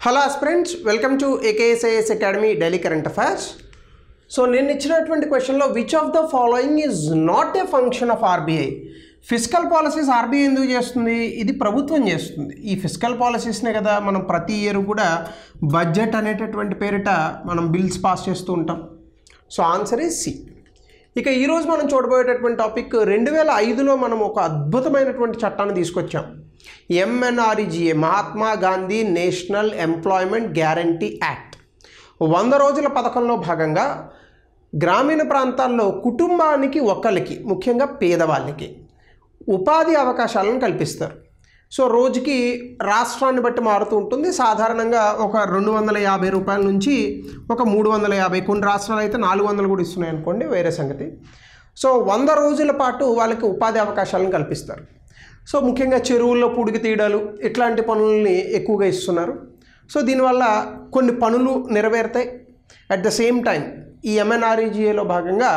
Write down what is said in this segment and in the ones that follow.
Hello aspirants, welcome to AKSIS academy daily current affairs. So నేను ఇచ్చినటువంటి క్వశ్చన్లో which of the following is not a function of RBI? Fiscal policies RBI ఎందుకు చేస్తుంది? ఇది ప్రభుత్వం చేస్తుంది. ఈ ఫిస్కల్ పాలసీస్నే కదా మనం ప్రతి ఇయర్ కూడా బడ్జెట్ అనేటటువంటి పేరిట మనం బిల్స్ పాస్ చేస్తూ ఉంటాం. So answer is c. ఇక ఈరోజు మనం చూడబోయేటటువంటి టాపిక్ 2005లో మనం ఒక అద్భుతమైనటువంటి చట్టాన్ని తీసుకొచ్చాం. MNREGA, Mahatma Gandhi national employment guarantee act. 100 రోజుల పథకంలో భాగంగా గ్రామీణ ప్రాంతాల్లో కుటుంబానికి ఒకరికి, ముఖ్యంగా పేదవాళ్ళకి ఉపాధి అవకాశాలను కల్పిస్తారు. సో రోజుకి రాష్ట్రాన్ని బట్టి మారుతూ ఉంటుంది. సాధారణంగా ఒక 250 రూపాయల నుంచి ఒక 350, కొన్ని రాష్ట్రాలు అయితే 400 కూడా ఇస్తున్నాయి అనుకోండి, వేరే సంగతి. సో 100 రోజుల పాటు వాళ్ళకి ఉపాధి అవకాశాలను కల్పిస్తారు. సో ముఖ్యంగా చెరువుల్లో పుడికి తీయడాలు ఇట్లాంటి పనులని ఎక్కువగా ఇస్తున్నారు. సో దీనివల్ల కొన్ని పనులు నెరవేరుతాయి. అట్ ద సేమ్ టైం ఈ MNREGAలో భాగంగా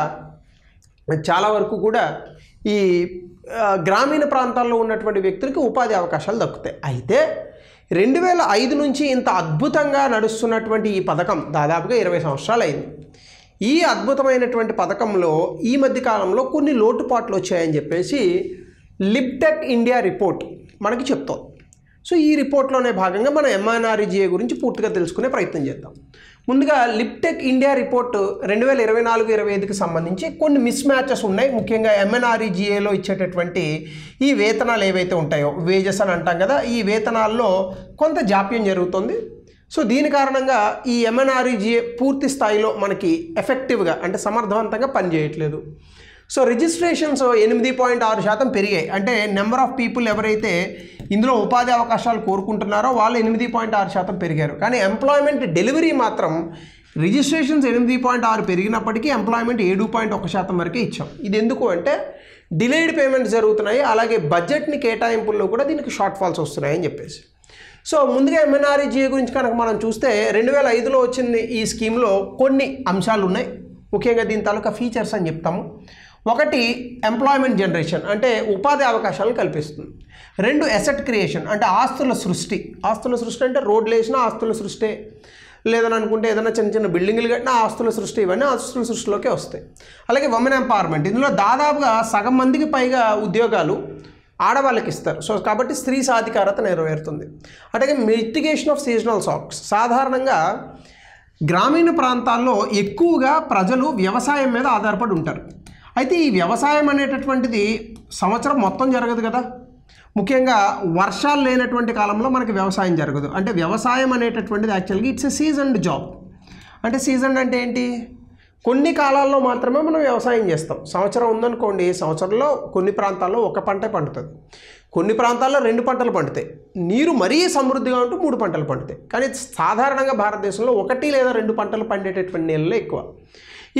చాలా వరకు కూడా ఈ గ్రామీణ ప్రాంతాల్లో ఉన్నటువంటి వ్యక్తులకి ఉపాధి అవకాశాలు దక్కుతాయి. అయితే 2005 నుంచి ఇంత అద్భుతంగా నడుస్తున్నటువంటి ఈ పథకం దాదాపుగా 20 సంవత్సరాలు అయింది. ఈ అద్భుతమైనటువంటి పథకంలో ఈ మధ్య కాలంలో కొన్ని లోటుపాట్లు వచ్చాయని చెప్పేసి లిప్టెక్ ఇండియా రిపోర్ట్ మనకి చెప్తోంది. సో ఈ రిపోర్ట్లోనే భాగంగా మనం MNREGA గురించి పూర్తిగా తెలుసుకునే ప్రయత్నం చేద్దాం. ముందుగా లిప్టెక్ ఇండియా రిపోర్ట్ 2024-25కి సంబంధించి కొన్ని మిస్ మ్యాచెస్ ఉన్నాయి. ముఖ్యంగా MNREGAలో ఇచ్చేటటువంటి ఈ వేతనాలు ఏవైతే ఉంటాయో, వేజెస్ అని అంటాం కదా, ఈ వేతనాల్లో కొంత జాప్యం జరుగుతుంది. సో దీని కారణంగా ఈ MNREGA పూర్తి స్థాయిలో మనకి ఎఫెక్టివ్గా అంటే సమర్థవంతంగా పనిచేయట్లేదు. సో రిజిస్ట్రేషన్స్ 8.6% పెరిగాయి. అంటే నెంబర్ ఆఫ్ పీపుల్ ఎవరైతే ఇందులో ఉపాధి అవకాశాలు కోరుకుంటున్నారో వాళ్ళు 8.6% పెరిగారు. కానీ ఎంప్లాయ్మెంట్ డెలివరీ మాత్రం రిజిస్ట్రేషన్స్ 8.6 పెరిగినప్పటికీ ఎంప్లాయ్మెంట్ 7.1% వరకే ఇచ్చాం. ఇది ఎందుకు అంటే డిలేడ్ పేమెంట్స్ జరుగుతున్నాయి, అలాగే బడ్జెట్ని కేటాయింపుల్లో కూడా దీనికి షార్ట్ ఫాల్స్ వస్తున్నాయని చెప్పేసి. సో ముందుగా MNREGA గురించి కనుక మనం చూస్తే 2005లో వచ్చింది ఈ స్కీమ్లో కొన్ని అంశాలు ఉన్నాయి. ముఖ్యంగా దీని తాలూకా ఫీచర్స్ అని చెప్తాము. ఒకటి ఎంప్లాయ్మెంట్ జనరేషన్, అంటే ఉపాధి అవకాశాలను కల్పిస్తుంది. 2 అసెట్ క్రియేషన్, అంటే ఆస్తుల సృష్టి. ఆస్తుల సృష్టి అంటే రోడ్లు వేసినా ఆస్తుల సృష్టి, లేదని అనుకుంటే ఏదైనా చిన్న చిన్న బిల్డింగ్లు కట్టినా ఆస్తుల సృష్టి, ఇవన్నీ ఆస్తుల సృష్టిలోకే వస్తాయి. అలాగే ఉమెన్ ఎంపవర్మెంట్, ఇందులో దాదాపుగా సగం మందికి పైగా ఉద్యోగాలు ఆడవాళ్ళకి ఇస్తారు. సో కాబట్టి స్త్రీ సాధికారత నెరవేరుతుంది. అలాగే మిటిగేషన్ ఆఫ్ సీజనల్ షాక్స్. సాధారణంగా గ్రామీణ ప్రాంతాల్లో ఎక్కువగా ప్రజలు వ్యవసాయం మీద ఆధారపడి ఉంటారు. అయితే ఈ వ్యవసాయం అనేటటువంటిది సంవత్సరం మొత్తం జరగదు కదా. ముఖ్యంగా వర్షాలు లేనటువంటి కాలంలో మనకి వ్యవసాయం జరగదు. అంటే వ్యవసాయం అనేటటువంటిది యాక్చువల్గా ఇట్స్ ఎ సీజన్డ్ జాబ్. అంటే సీజన్ అంటే ఏంటి? కొన్ని కాలాల్లో మాత్రమే మనం వ్యవసాయం చేస్తాం. సంవత్సరం ఉందనుకోండి, సంవత్సరంలో కొన్ని ప్రాంతాల్లో ఒక పంటే పండుతుంది, కొన్ని ప్రాంతాల్లో 2 పంటలు పండుతాయి. నీరు మరీ సమృద్ధిగా ఉంటూ 3 పంటలు పండుతాయి. కానీ సాధారణంగా భారతదేశంలో 1 లేదా 2 పంటలు పండేటటువంటి నెలలే ఎక్కువ.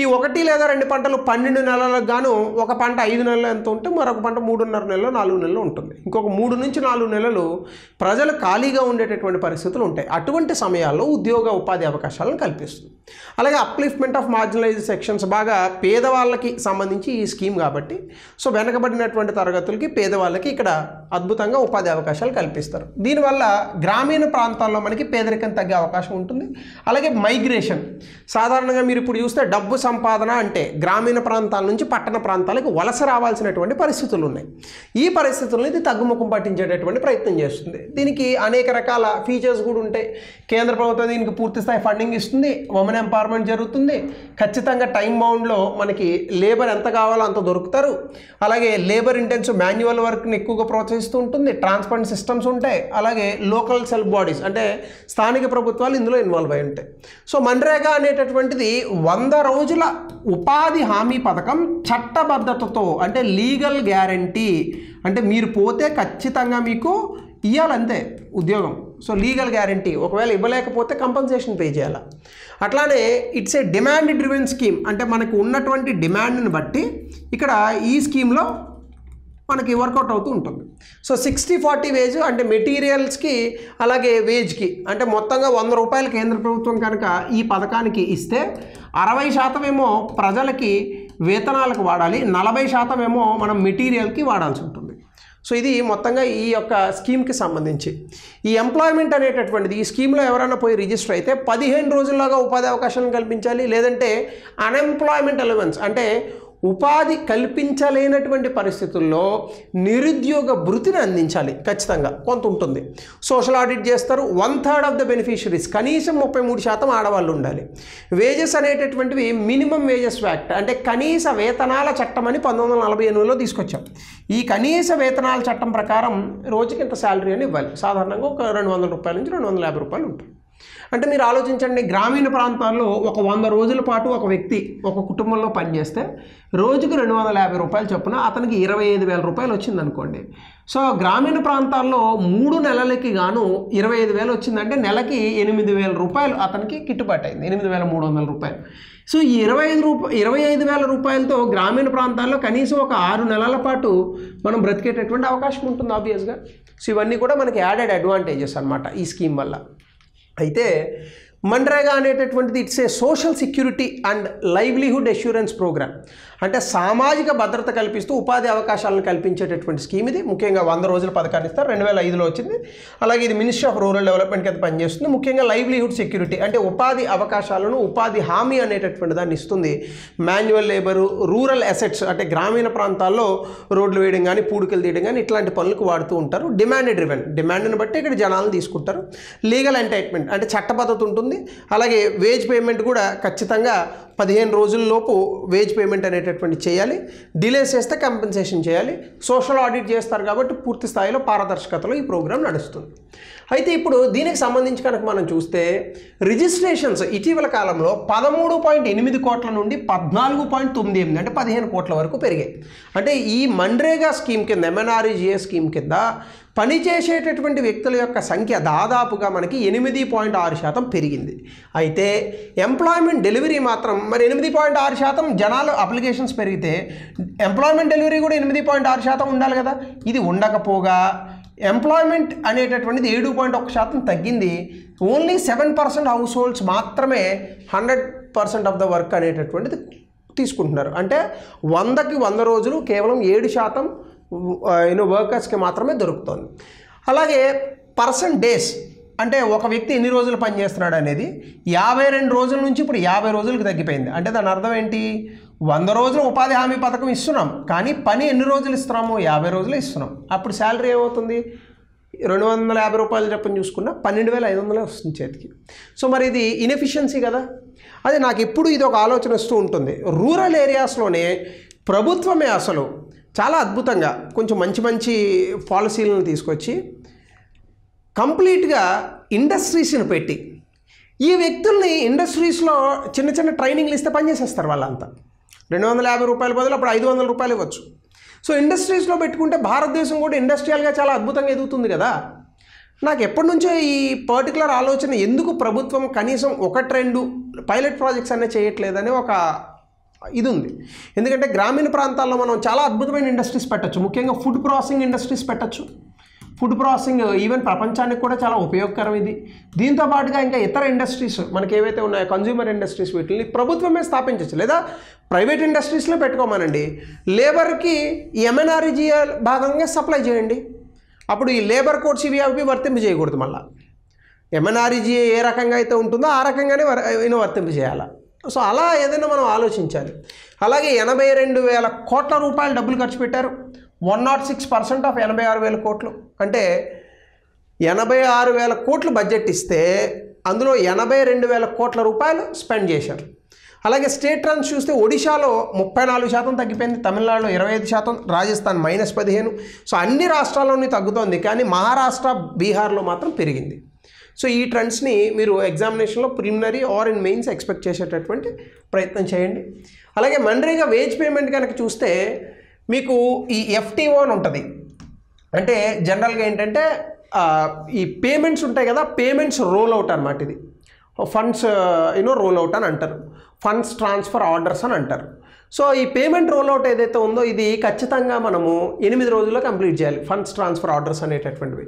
ఈ 1 లేదా 2 పంటలు 12 నెలలకు గాను ఒక పంట 5 నెలలు ఎంత ఉంటే మరొక పంట 3.5 నెలలు 4 నెలలు ఉంటుంది. ఇంకొక 3 నుంచి 4 నెలలు ప్రజలు ఖాళీగా ఉండేటటువంటి పరిస్థితులు ఉంటాయి. అటువంటి సమయాల్లో ఉద్యోగ ఉపాధి అవకాశాలను కల్పిస్తుంది. అలాగే అప్లిఫ్ట్మెంట్ ఆఫ్ మార్జినలైజ్డ్ సెక్షన్స్, బాగా పేదవాళ్ళకి సంబంధించి ఈ స్కీమ్ కాబట్టి సో వెనకబడినటువంటి తరగతులకి పేదవాళ్ళకి ఇక్కడ అద్భుతంగా ఉపాధి అవకాశాలు కల్పిస్తారు. దీనివల్ల గ్రామీణ ప్రాంతాల్లో మనకి పేదరికం తగ్గే అవకాశం ఉంటుంది. అలాగే మైగ్రేషన్, సాధారణంగా మీరు ఇప్పుడు చూస్తే డబ్బు సంపాదన అంటే గ్రామీణ ప్రాంతాల నుంచి పట్టణ ప్రాంతాలకు వలస రావాల్సినటువంటి పరిస్థితులు ఉన్నాయి. ఈ పరిస్థితులను ఇది తగ్గుముఖం పట్టించేటటువంటి ప్రయత్నం చేస్తుంది. దీనికి అనేక రకాల ఫీచర్స్ కూడా ఉంటాయి. కేంద్ర ప్రభుత్వం దీనికి పూర్తి స్థాయి ఫండింగ్ ఇస్తుంది. ఉమెన్ ఎంపవర్మెంట్ జరుగుతుంది. ఖచ్చితంగా టైం బౌండ్లో మనకి లేబర్ ఎంత కావాలో అంత దొరుకుతారు. అలాగే లేబర్ ఇంటెన్సివ్ మాన్యువల్ వర్క్ని ఎక్కువగా ప్రోత్సహిస్తూ ఉంటుంది. ట్రాన్స్పరెంట్ సిస్టమ్స్ ఉంటాయి. అలాగే లోకల్ సెల్ఫ్ బాడీస్, అంటే స్థానిక ప్రభుత్వాలు ఇందులో ఇన్వాల్వ్ అయి ఉంటాయి. సో మన్రేగా అనేటటువంటిది 100 రోజుల ఉపాధి హామీ పథకం చట్టబద్ధతతో, అంటే లీగల్ గ్యారంటీ, అంటే మీరు పోతే ఖచ్చితంగా మీకు ఇవ్వాలంతే ఉద్యోగం. సో లీగల్ గ్యారంటీ, ఒకవేళ ఇవ్వలేకపోతే కంపన్సేషన్ పే చేయాలి. అట్లానే it's a demand driven scheme, అంటే మనకు ఉన్నటువంటి డిమాండ్ని బట్టి ఇక్కడ ఈ స్కీమ్లో మనకి వర్కౌట్ అవుతూ ఉంటుంది. సో 60-40 వేజ్, అంటే మెటీరియల్స్కి అలాగే వేజ్కి, అంటే మొత్తంగా 100 రూపాయలు కేంద్ర ప్రభుత్వం కనుక ఈ పథకానికి ఇస్తే 60% ఏమో ప్రజలకి వేతనాలకు వాడాలి, 40% ఏమో మనం మెటీరియల్కి వాడాల్సి ఉంటుంది. సో ఇది మొత్తంగా ఈ యొక్క స్కీమ్కి సంబంధించి. ఈ ఎంప్లాయ్మెంట్ అనేటటువంటిది ఈ స్కీమ్లో ఎవరైనా పోయి రిజిస్టర్ అయితే 15 రోజుల్లోగా ఉపాధి అవకాశాలను కల్పించాలి, లేదంటే అన్ఎంప్లాయ్మెంట్ అలవెన్స్ అంటే ఉపాధి కల్పించలేనటువంటి పరిస్థితుల్లో నిరుద్యోగ భృతిని అందించాలి. ఖచ్చితంగా కొంత ఉంటుంది. సోషల్ ఆడిట్ చేస్తారు. 1/3 ఆఫ్ ద బెనిఫిషరీస్ కనీసం 33% ఆడవాళ్ళు ఉండాలి. వేజెస్ అనేటటువంటివి మినిమం వేజెస్ యాక్ట్ అంటే కనీస వేతనాల చట్టం అని 1948లో తీసుకొచ్చాం. ఈ కనీస వేతనాల చట్టం ప్రకారం రోజుకి ఇంత శాలరీ అని ఇవ్వాలి. సాధారణంగా ఒక 200 రూపాయల నుంచి 250 రూపాయలు ఉంటుంది. అంటే మీరు ఆలోచించండి, గ్రామీణ ప్రాంతాల్లో ఒక 100 రోజుల పాటు ఒక వ్యక్తి ఒక కుటుంబంలో పనిచేస్తే రోజుకు 250 రూపాయలు చొప్పున అతనికి 25,000 రూపాయలు వచ్చింది అనుకోండి. సో గ్రామీణ ప్రాంతాల్లో 3 నెలలకి గాను 25,000 వచ్చిందంటే నెలకి 8,000 రూపాయలు అతనికి గిట్టుబాటు అయింది, 8,300 రూపాయలు. సో ఈ 25,000 రూపాయలతో గ్రామీణ ప్రాంతాల్లో కనీసం ఒక 6 నెలల పాటు మనం బ్రతికేటటువంటి అవకాశం ఉంటుంది ఆబ్వియస్గా. సో ఇవన్నీ కూడా మనకి యాడెడ్ అడ్వాంటేజెస్ అనమాట ఈ స్కీమ్ వల్ల. అయితే మన్రేగా అనేటటువంటిది it's a social security and livelihood assurance programme. అంటే సామాజిక భద్రత కల్పిస్తూ ఉపాధి అవకాశాలను కల్పించేటటువంటి స్కీమ్ ఇది. ముఖ్యంగా 100 రోజుల పథకాన్ని ఇస్తారు, 2005లో వచ్చింది. అలాగే ఇది మినిస్ట్రీ ఆఫ్ రూరల్ డెవలప్మెంట్ కింద పనిచేస్తుంది. ముఖ్యంగా లైవ్లీహుడ్ సెక్యూరిటీ అంటే ఉపాధి అవకాశాలను, ఉపాధి హామీ అనేటటువంటి దాన్ని ఇస్తుంది. మాన్యువల్ లేబరు, రూరల్ అసెట్స్ అంటే గ్రామీణ ప్రాంతాల్లో రోడ్లు వేయడం కానీ, పూడికలు తీయడం కానీ ఇట్లాంటి పనులకు వాడుతూ ఉంటారు. డిమాండ్ డ్రివెన్, డిమాండ్ని బట్టి ఇక్కడ జనాలను తీసుకుంటారు. లీగల్ ఎంటైట్మెంట్ అంటే చట్టబద్ధత ఉంటుంది. అలాగే వేజ్ పేమెంట్ కూడా ఖచ్చితంగా 15 రోజుల్లోపు వేజ్ పేమెంట్ అనేటటువంటి చేయాలి. డిలేస్ చేస్తే కంపెన్సేషన్ చేయాలి. సోషల్ ఆడిట్ చేస్తారు కాబట్టి పూర్తి స్థాయిలో పారదర్శకతలో ఈ ప్రోగ్రాం నడుస్తుంది. అయితే ఇప్పుడు దీనికి సంబంధించి కనుక మనం చూస్తే రిజిస్ట్రేషన్స్ ఇటీవల కాలంలో 13.8 కోట్ల నుండి 14.98 అంటే 15 కోట్ల వరకు పెరిగాయి. అంటే ఈ మన్రేగా స్కీమ్ కింద, ఎంఎన్ఆర్ఈజీఏ స్కీమ్ కింద పనిచేసేటటువంటి వ్యక్తుల యొక్క సంఖ్య దాదాపుగా మనకి 8.6% పెరిగింది. అయితే ఎంప్లాయ్మెంట్ డెలివరీ మాత్రం మరి 8.6% జనాలు అప్లికేషన్స్ పెరిగితే ఎంప్లాయ్మెంట్ డెలివరీ కూడా 8.6% ఉండాలి కదా. ఇది ఉండకపోగా ఎంప్లాయ్మెంట్ అనేటటువంటిది 7.1% తగ్గింది. ఓన్లీ 7% హౌస్ హోల్డ్స్ మాత్రమే 100% ఆఫ్ ద వర్క్ అనేటటువంటిది తీసుకుంటున్నారు. అంటే 100కి 100 రోజులు కేవలం 7% వర్కర్స్కి మాత్రమే దొరుకుతుంది. అలాగే పర్సన్ డేస్ అంటే ఒక వ్యక్తి ఎన్ని రోజులు పనిచేస్తున్నాడు అనేది 52 రోజుల నుంచి ఇప్పుడు 50 రోజులకు తగ్గిపోయింది. అంటే దాని అర్థం ఏంటి? 100 రోజులు ఉపాధి హామీ పథకం ఇస్తున్నాం, కానీ పని ఎన్ని రోజులు ఇస్తున్నాము? 50 రోజులు ఇస్తున్నాం. అప్పుడు శాలరీ ఏమవుతుంది? 250 రూపాయలు చెప్పని చూసుకున్నా 12,500 వస్తుంది చేతికి. సో మరి ఇది ఇన్ఎఫిషియన్సీ కదా. అది నాకు ఎప్పుడు ఇది ఒక ఆలోచన వస్తూ ఉంటుంది. రూరల్ ఏరియాస్లోనే ప్రభుత్వమే అసలు చాలా అద్భుతంగా కొంచెం మంచి మంచి పాలసీలను తీసుకొచ్చి కంప్లీట్గా ఇండస్ట్రీస్ని పెట్టి ఈ వ్యక్తుల్ని ఇండస్ట్రీస్లో చిన్న చిన్న ట్రైనింగ్లు ఇస్తే పనిచేసేస్తారు. వాళ్ళంతా 250 రూపాయల బదులు అప్పుడు 500 రూపాయలు ఇవ్వచ్చు. సో ఇండస్ట్రీస్లో పెట్టుకుంటే భారతదేశం కూడా ఇండస్ట్రియల్గా చాలా అద్భుతంగా ఎదుగుతుంది కదా. నాకు ఎప్పటి నుంచో ఈ పర్టికులర్ ఆలోచన, ఎందుకు ప్రభుత్వం కనీసం 1-2 పైలట్ ప్రాజెక్ట్స్ అనే చేయట్లేదని ఒక ఇది ఉంది. ఎందుకంటే గ్రామీణ ప్రాంతాల్లో మనం చాలా అద్భుతమైన ఇండస్ట్రీస్ పెట్టచ్చు. ముఖ్యంగా ఫుడ్ ప్రాసెసింగ్ ఇండస్ట్రీస్ పెట్టచ్చు. ఫుడ్ ప్రాసెసింగ్ ఈవెన్ ప్రపంచానికి కూడా చాలా ఉపయోగకరం ఇది. దీంతో పాటుగా ఇంకా ఇతర ఇండస్ట్రీస్ మనకి ఏవైతే ఉన్నాయో కన్జ్యూమర్ ఇండస్ట్రీస్ వీటిని ప్రభుత్వమే స్థాపించవచ్చు, లేదా ప్రైవేట్ ఇండస్ట్రీస్లో పెట్టుకోమనండి. లేబర్కి ఎంఎన్ఆర్ఈజీఏ భాగంగా సప్లై చేయండి. అప్పుడు ఈ లేబర్ కోడ్స్ ఇవి అవి వర్తింపు చేయకూడదు. మళ్ళీ ఎంఎన్ఆర్ఈజీఏ ఏ రకంగా అయితే ఉంటుందో ఆ రకంగానే వర్తింపు చేయాలి. సో అలా ఏదైనా మనం ఆలోచించాలి. అలాగే 82,000 కోట్ల రూపాయలు డబ్బులు ఖర్చు పెట్టారు. 106% ఆఫ్ 86,000 కోట్లు అంటే 86,000 కోట్లు బడ్జెట్ ఇస్తే అందులో 82,000 కోట్ల రూపాయలు స్పెండ్ చేశారు. అలాగే స్టేట్ రన్స్ చూస్తే ఒడిశాలో 34% తగ్గిపోయింది, తమిళనాడులో 25%, రాజస్థాన్ -15. సో అన్ని రాష్ట్రాల్లోని తగ్గుతోంది, కానీ మహారాష్ట్ర, బీహార్లో మాత్రం పెరిగింది. సో ఈ ట్రెండ్స్ని మీరు ఎగ్జామినేషన్లో preliminary or in mains expect చేసేటటువంటి ప్రయత్నం చేయండి. అలాగే మన్రేగా వేజ్ పేమెంట్ కనుక చూస్తే మీకు ఈ ఎఫ్టీఓ అని ఉంటుంది. అంటే జనరల్గా ఏంటంటే ఈ పేమెంట్స్ ఉంటాయి కదా, పేమెంట్స్ రోల్ అవుట్ అనమాట. ఇది ఫండ్స్ రోల్ అవుట్ అని అంటారు, ఫండ్స్ ట్రాన్స్ఫర్ ఆర్డర్స్ అని అంటారు. సో ఈ పేమెంట్ రోల్ అవుట్ ఏదైతే ఉందో ఇది ఖచ్చితంగా మనము 8 రోజుల్లో కంప్లీట్ చేయాలి. ఫండ్స్ ట్రాన్స్ఫర్ ఆర్డర్స్ అనేటటువంటివి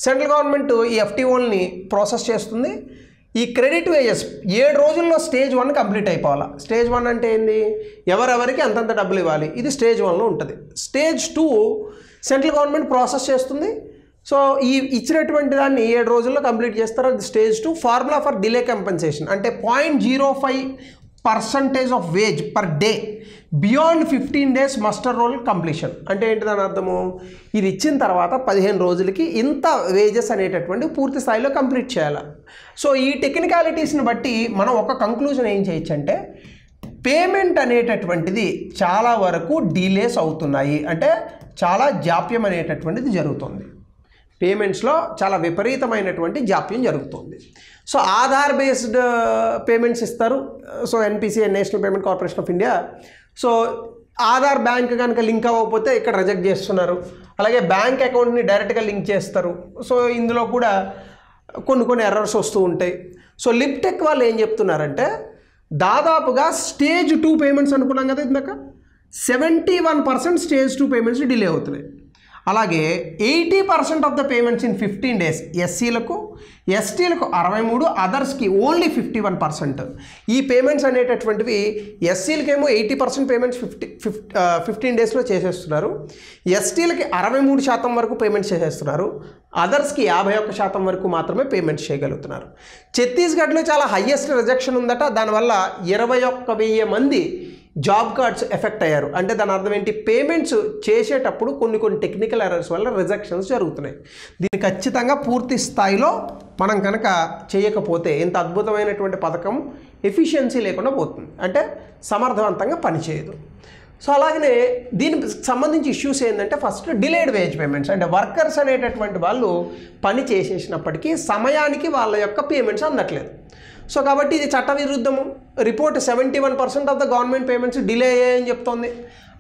సెంట్రల్ గవర్నమెంట్ ఈ ఎఫ్టీఓల్ని ప్రాసెస్ చేస్తుంది. ఈ క్రెడిట్ వేజెస్ 7 రోజుల్లో స్టేజ్ 1 కంప్లీట్ అయిపోవాలి. స్టేజ్ 1 అంటే ఏంది? ఎవరెవరికి అంతంత డబ్బులు ఇవ్వాలి, ఇది స్టేజ్ 1లో ఉంటుంది. స్టేజ్ 2 సెంట్రల్ గవర్నమెంట్ ప్రాసెస్ చేస్తుంది. సో ఈ ఇచ్చినటువంటి దాన్ని 7 రోజుల్లో కంప్లీట్ చేస్తారు. అది stage 2. Formula for delay compensation అంటే 0.05% of wage per day beyond 15 days muster roll completion. అంటే ఏంటి దాని అర్థము, ఇది ఇచ్చిన తర్వాత 15 రోజులకి ఇంత వేజెస్ అనేటటువంటి పూర్తి స్థాయిలో కంప్లీట్ చేయాలి. సో ఈ టెక్నికాలిటీస్ని బట్టి మనం ఒక కంక్లూజన్ ఏం చేయొచ్చు అంటే పేమెంట్ అనేటటువంటిది చాలా వరకు డిలేస్ అవుతున్నాయి, అంటే చాలా జాప్యం అనేటటువంటిది జరుగుతుంది. పేమెంట్స్లో చాలా విపరీతమైనటువంటి జాప్యం జరుగుతుంది. సో ఆధార్ బేస్డ్ పేమెంట్స్ ఇస్తారు. So NPCI, national payment corporation of India. So Aadhaar bank కనుక లింక్ అవ్వకపోతే ఇక్కడ రిజెక్ట్ చేస్తున్నారు. అలాగే బ్యాంక్ అకౌంట్ని డైరెక్ట్గా లింక్ చేస్తారు. సో ఇందులో కూడా కొన్ని ఎర్రర్స్ వస్తూ ఉంటాయి. సో లిప్టెక్ వాళ్ళు ఏం చెప్తున్నారంటే దాదాపుగా స్టేజ్ 2 పేమెంట్స్ అనుకున్నాం కదా ఇందాక, 71% స్టేజ్ 2 పేమెంట్స్ డిలే అవుతున్నాయి. అలాగే 80% of the payments in 15 days ఎస్సీలకు, ఎస్టీలకు 63, అదర్స్కి ఓన్లీ 51%. ఈ పేమెంట్స్ అనేటటువంటివి ఎస్సీలకేమో 80% పేమెంట్స్ 15 daysలో చేసేస్తున్నారు, ఎస్టీలకి 63% వరకు పేమెంట్స్ చేసేస్తున్నారు, అదర్స్కి 51% వరకు మాత్రమే పేమెంట్స్ చేయగలుగుతున్నారు. ఛత్తీస్గఢ్లో చాలా హయ్యెస్ట్ రిజెక్షన్ ఉందట. దానివల్ల 21,000 మంది జాబ్ కార్డ్స్ ఎఫెక్ట్ అయ్యారు. అంటే దాని అర్థం ఏంటి, పేమెంట్స్ చేసేటప్పుడు కొన్ని టెక్నికల్ ఎర్రర్స్ వల్ల రిజెక్షన్స్ జరుగుతున్నాయి. దీన్ని ఖచ్చితంగా పూర్తి స్థాయిలో మనం కనుక చేయకపోతే ఇంత అద్భుతమైనటువంటి పథకం ఎఫిషియన్సీ లేకుండా పోతుంది, అంటే సమర్థవంతంగా పనిచేయదు. సో అలాగనే దీనికి సంబంధించి ఇష్యూస్ ఏంటంటే ఫస్ట్ డిలేడ్ వేజ్ పేమెంట్స్, అంటే వర్కర్స్ అనేటటువంటి వాళ్ళు పని చేసేసినప్పటికీ సమయానికి వాళ్ళ యొక్క పేమెంట్స్ అందట్లేదు. సో కాబట్టి ఇది చట్టవిరుద్ధము. Report 71% of the government payments delay అయ్యాయని చెప్తోంది.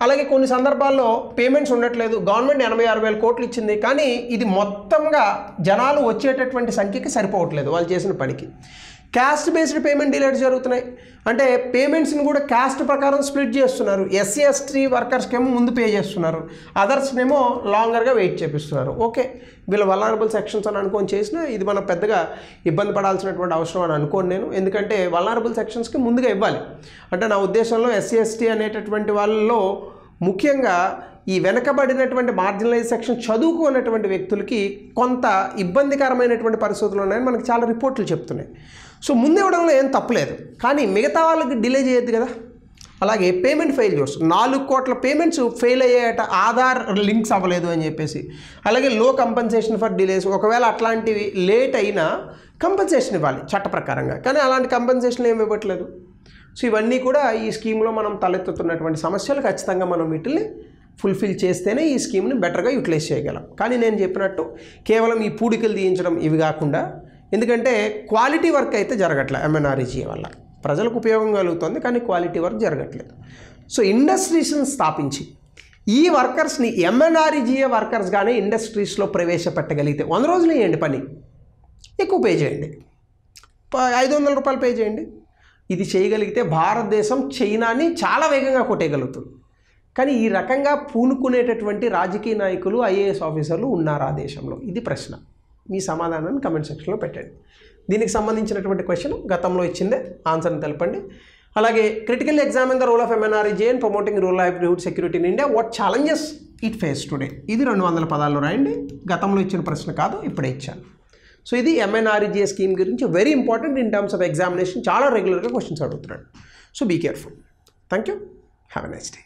అలాగే కొన్ని సందర్భాల్లో పేమెంట్స్ ఉండట్లేదు. గవర్నమెంట్ 86,000 కోట్లు ఇచ్చింది, కానీ ఇది మొత్తంగా జనాలు వచ్చేటటువంటి సంఖ్యకి సరిపోవట్లేదు వాళ్ళు చేసిన పనికి. క్యాస్ట్ బేస్డ్ పేమెంట్ డిలేస్ జరుగుతున్నాయి. అంటే పేమెంట్స్ని కూడా క్యాస్ట్ ప్రకారం స్ప్లిట్ చేస్తున్నారు. ఎస్సీ ఎస్టీ వర్కర్స్కేమో ముందు పే చేస్తున్నారు, అదర్స్నేమో లాంగర్గా వెయిట్ చేపిస్తున్నారు. ఓకే, వీళ్ళ వల్నరబుల్ సెక్షన్స్ అని అనుకొని చేసినా ఇది మనం పెద్దగా ఇబ్బంది పడాల్సినటువంటి అవసరం అని అనుకోను నేను. ఎందుకంటే వల్నరబుల్ సెక్షన్స్కి ముందుగా ఇవ్వాలి. అంటే నా ఉద్దేశంలో ఎస్సీ ఎస్టీ అనేటటువంటి వాళ్ళలో ముఖ్యంగా ఈ వెనకబడినటువంటి మార్జినలైజ్ సెక్షన్ చదువుకున్నటువంటి వ్యక్తులకి కొంత ఇబ్బందికరమైనటువంటి పరిస్థితులు ఉన్నాయని మనకి చాలా రిపోర్ట్లు చెప్తున్నాయి. సో ముందు ఇవ్వడంలో ఏం తప్పలేదు, కానీ మిగతా వాళ్ళకి డిలే చేయొద్దు కదా. అలాగే పేమెంట్ ఫెయిల్ చేస్తు 4 కోట్ల పేమెంట్స్ ఫెయిల్ అయ్యాయట, ఆధార్ లింక్స్ అవ్వలేదు అని చెప్పేసి. అలాగే లో కంపెన్సేషన్ ఫర్ డిలేస్, ఒకవేళ అట్లాంటివి లేట్ అయినా కంపెన్సేషన్ ఇవ్వాలి చట్ట ప్రకారంగా, కానీ అలాంటి కంపెన్సేషన్ ఏమి ఇవ్వట్లేదు. సో ఇవన్నీ కూడా ఈ స్కీమ్లో మనం తలెత్తుతున్నటువంటి సమస్యలు. ఖచ్చితంగా మనం వీటిని ఫుల్ఫిల్ చేస్తేనే ఈ స్కీమ్ని బెటర్గా యూటిలైజ్ చేయగలం. కానీ నేను చెప్పినట్టు కేవలం ఈ పూడికలు తీయించడం ఇవి కాకుండా, ఎందుకంటే క్వాలిటీ వర్క్ అయితే జరగట్లేదు ఎంఎన్ఆర్ఈజీఏ వల్ల, ప్రజలకు ఉపయోగం కలుగుతుంది కానీ క్వాలిటీ వర్క్ జరగట్లేదు. సో ఇండస్ట్రీస్ని స్థాపించి ఈ వర్కర్స్ని ఎంఎన్ఆర్ఈజీఏ వర్కర్స్గానే ఇండస్ట్రీస్లో ప్రవేశపెట్టగలిగితే 100 రోజులు చేయండి పని, ఎక్కువ పే చేయండి, 500 రూపాయలు పే చేయండి. ఇది చేయగలిగితే భారతదేశం చైనాని చాలా వేగంగా కొట్టేయగలుగుతుంది. కానీ ఈ రకంగా పూనుకునేటటువంటి రాజకీయ నాయకులు, ఐఏఎస్ ఆఫీసర్లు ఉన్నారా దేశంలో? ఇది ప్రశ్న. మీ సమాధానాన్ని కమెంట్ సెక్షన్లో పెట్టండి. దీనికి సంబంధించినటువంటి క్వశ్చన్ గతంలో ఇచ్చిందే, ఆన్సర్ని తెలపండి. అలాగే critical examine the role of MNREGA and promoting rural livelihood security in India, what challenges it face today. ఇది 200 పదాల్లో రాయండి. గతంలో ఇచ్చిన ప్రశ్న కాదు, ఇప్పుడే ఇచ్చాను. సో ఇది ఎంఎన్ఆర్ఈజీఏ స్కీమ్ గురించి very important in terms of examination. చాలా రెగ్యులర్గా క్వశ్చన్స్ అడుగుతున్నాడు. So be careful. Thank you. Have a nice day.